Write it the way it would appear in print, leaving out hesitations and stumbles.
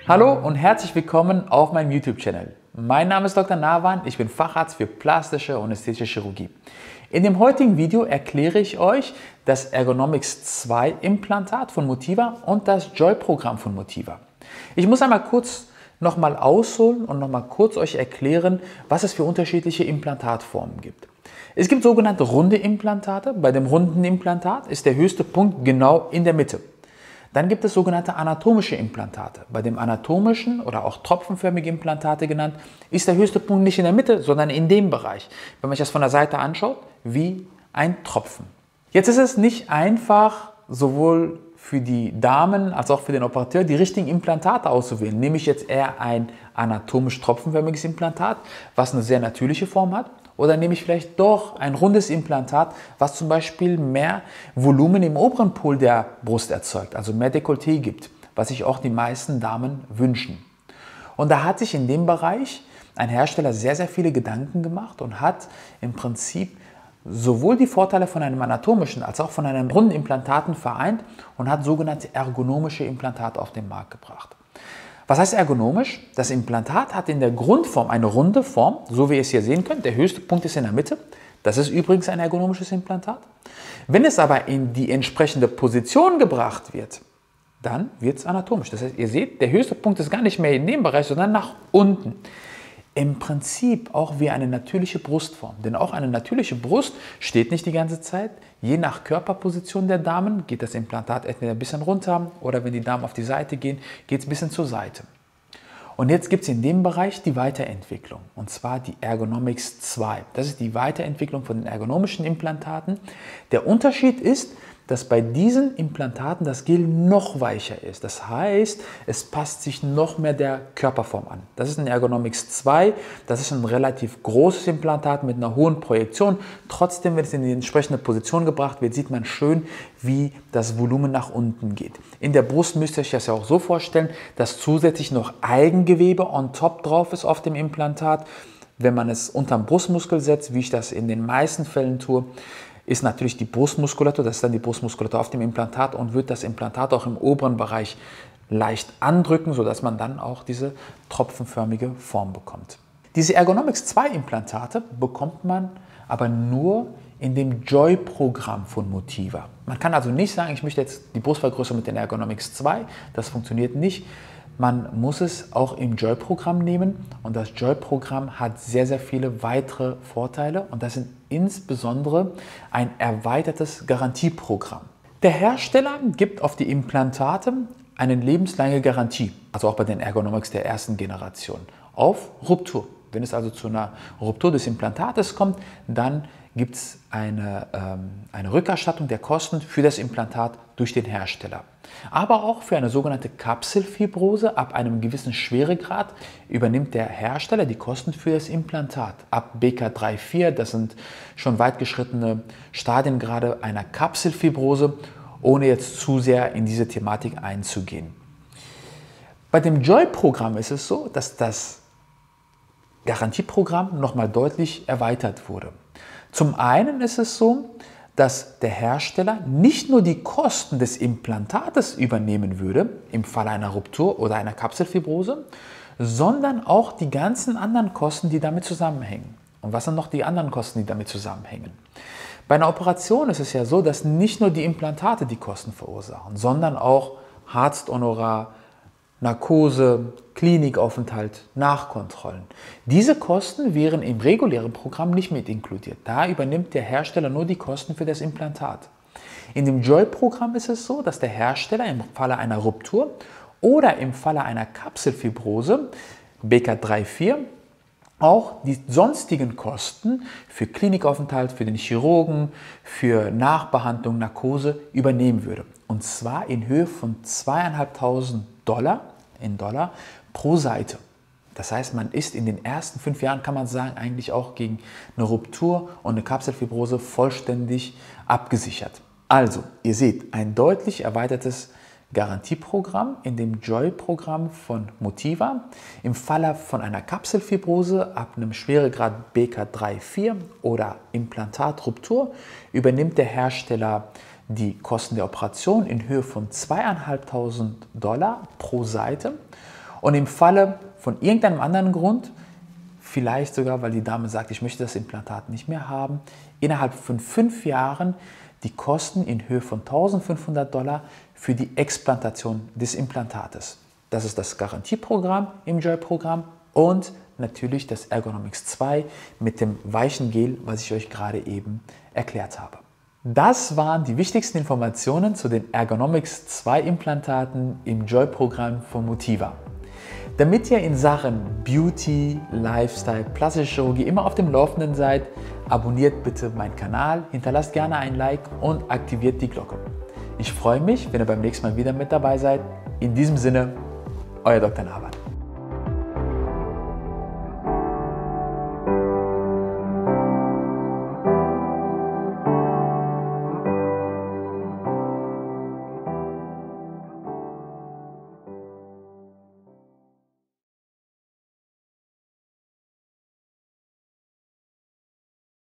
Hallo und herzlich willkommen auf meinem YouTube-Channel. Mein Name ist Dr. Nawan, ich bin Facharzt für plastische und ästhetische Chirurgie. In dem heutigen Video erkläre ich euch das Ergonomix 2 Implantat von Motiva und das Joy-Programm von Motiva. Ich muss einmal kurz nochmal ausholen und nochmal kurz euch erklären, was es für unterschiedliche Implantatformen gibt. Es gibt sogenannte runde Implantate. Bei dem runden Implantat ist der höchste Punkt genau in der Mitte. Dann gibt es sogenannte anatomische Implantate. Bei dem anatomischen oder auch tropfenförmige Implantate genannt, ist der höchste Punkt nicht in der Mitte, sondern in dem Bereich. Wenn man sich das von der Seite anschaut, wie ein Tropfen. Jetzt ist es nicht einfach, sowohl für die Damen als auch für den Operateur die richtigen Implantate auszuwählen. Nehme ich jetzt eher ein anatomisch tropfenförmiges Implantat, was eine sehr natürliche Form hat, oder nehme ich vielleicht doch ein rundes Implantat, was zum Beispiel mehr Volumen im oberen Pol der Brust erzeugt, also mehr Dekolleté gibt, was sich auch die meisten Damen wünschen. Und da hat sich in dem Bereich ein Hersteller sehr, sehr viele Gedanken gemacht und hat im Prinzip sowohl die Vorteile von einem anatomischen als auch von einem runden Implantaten vereint und hat sogenannte ergonomische Implantate auf den Markt gebracht. Was heißt ergonomisch? Das Implantat hat in der Grundform eine runde Form, so wie ihr es hier sehen könnt. Der höchste Punkt ist in der Mitte. Das ist übrigens ein ergonomisches Implantat. Wenn es aber in die entsprechende Position gebracht wird, dann wird es anatomisch. Das heißt, ihr seht, der höchste Punkt ist gar nicht mehr in dem Bereich, sondern nach unten. Im Prinzip auch wie eine natürliche Brustform. Denn auch eine natürliche Brust steht nicht die ganze Zeit. Je nach Körperposition der Damen geht das Implantat entweder ein bisschen runter oder wenn die Damen auf die Seite gehen, geht es ein bisschen zur Seite. Und jetzt gibt es in dem Bereich die Weiterentwicklung, und zwar die Ergonomix 2. Das ist die Weiterentwicklung von den ergonomischen Implantaten. Der Unterschied ist, dass bei diesen Implantaten das Gel noch weicher ist. Das heißt, es passt sich noch mehr der Körperform an. Das ist ein Ergonomix 2, das ist ein relativ großes Implantat mit einer hohen Projektion. Trotzdem, wenn es in die entsprechende Position gebracht wird, sieht man schön, wie das Volumen nach unten geht. In der Brust müsst ihr euch das ja auch so vorstellen, dass zusätzlich noch Eigengewebe on top drauf ist auf dem Implantat. Wenn man es unterm Brustmuskel setzt, wie ich das in den meisten Fällen tue, ist natürlich die Brustmuskulatur, das ist dann die Brustmuskulatur auf dem Implantat und wird das Implantat auch im oberen Bereich leicht andrücken, sodass man dann auch diese tropfenförmige Form bekommt. Diese Ergonomix 2 Implantate bekommt man aber nur in dem Joy-Programm von Motiva. Man kann also nicht sagen, ich möchte jetzt die Brustvergrößerung mit den Ergonomix 2, das funktioniert nicht. Man muss es auch im Joy-Programm nehmen und das Joy-Programm hat sehr, sehr viele weitere Vorteile und das sind insbesondere ein erweitertes Garantieprogramm. Der Hersteller gibt auf die Implantate eine lebenslange Garantie, also auch bei den Ergonomix der ersten Generation, auf Ruptur. Wenn es also zu einer Ruptur des Implantates kommt, dann gibt es eine Rückerstattung der Kosten für das Implantat durch den Hersteller. Aber auch für eine sogenannte Kapselfibrose ab einem gewissen Schweregrad übernimmt der Hersteller die Kosten für das Implantat. Ab BK3-4, das sind schon weit geschrittene Stadiengrade einer Kapselfibrose, ohne jetzt zu sehr in diese Thematik einzugehen. Bei dem Joy-Programm ist es so, dass das Garantieprogramm nochmal deutlich erweitert wurde. Zum einen ist es so, dass der Hersteller nicht nur die Kosten des Implantates übernehmen würde, im Falle einer Ruptur oder einer Kapselfibrose, sondern auch die ganzen anderen Kosten, die damit zusammenhängen. Und was sind noch die anderen Kosten, die damit zusammenhängen? Bei einer Operation ist es ja so, dass nicht nur die Implantate die Kosten verursachen, sondern auch Arzthonorar, Narkose, Klinikaufenthalt, Nachkontrollen. Diese Kosten wären im regulären Programm nicht mit inkludiert. Da übernimmt der Hersteller nur die Kosten für das Implantat. In dem Joy-Programm ist es so, dass der Hersteller im Falle einer Ruptur oder im Falle einer Kapselfibrose, BK3-4, auch die sonstigen Kosten für Klinikaufenthalt, für den Chirurgen, für Nachbehandlung, Narkose übernehmen würde. Und zwar in Höhe von $2.500 pro Seite. Das heißt, man ist in den ersten 5 Jahren, kann man sagen, eigentlich auch gegen eine Ruptur und eine Kapselfibrose vollständig abgesichert. Also, ihr seht, ein deutlich erweitertes Garantieprogramm in dem Joy-Programm von Motiva. Im Falle von einer Kapselfibrose ab einem Schweregrad BK3-4 oder Implantatruptur übernimmt der Hersteller die Kosten der Operation in Höhe von $2.500 pro Seite. Und im Falle von irgendeinem anderen Grund, vielleicht sogar, weil die Dame sagt, ich möchte das Implantat nicht mehr haben, innerhalb von 5 Jahren die Kosten in Höhe von $1.500 für die Explantation des Implantates. Das ist das Garantieprogramm im Joy-Programm und natürlich das Ergonomix 2 mit dem weichen Gel, was ich euch gerade eben erklärt habe. Das waren die wichtigsten Informationen zu den Ergonomix 2 Implantaten im Joy-Programm von Motiva. Damit ihr in Sachen Beauty, Lifestyle, plastische Chirurgie immer auf dem Laufenden seid, abonniert bitte meinen Kanal, hinterlasst gerne ein Like und aktiviert die Glocke. Ich freue mich, wenn ihr beim nächsten Mal wieder mit dabei seid. In diesem Sinne, euer Dr. Nawan.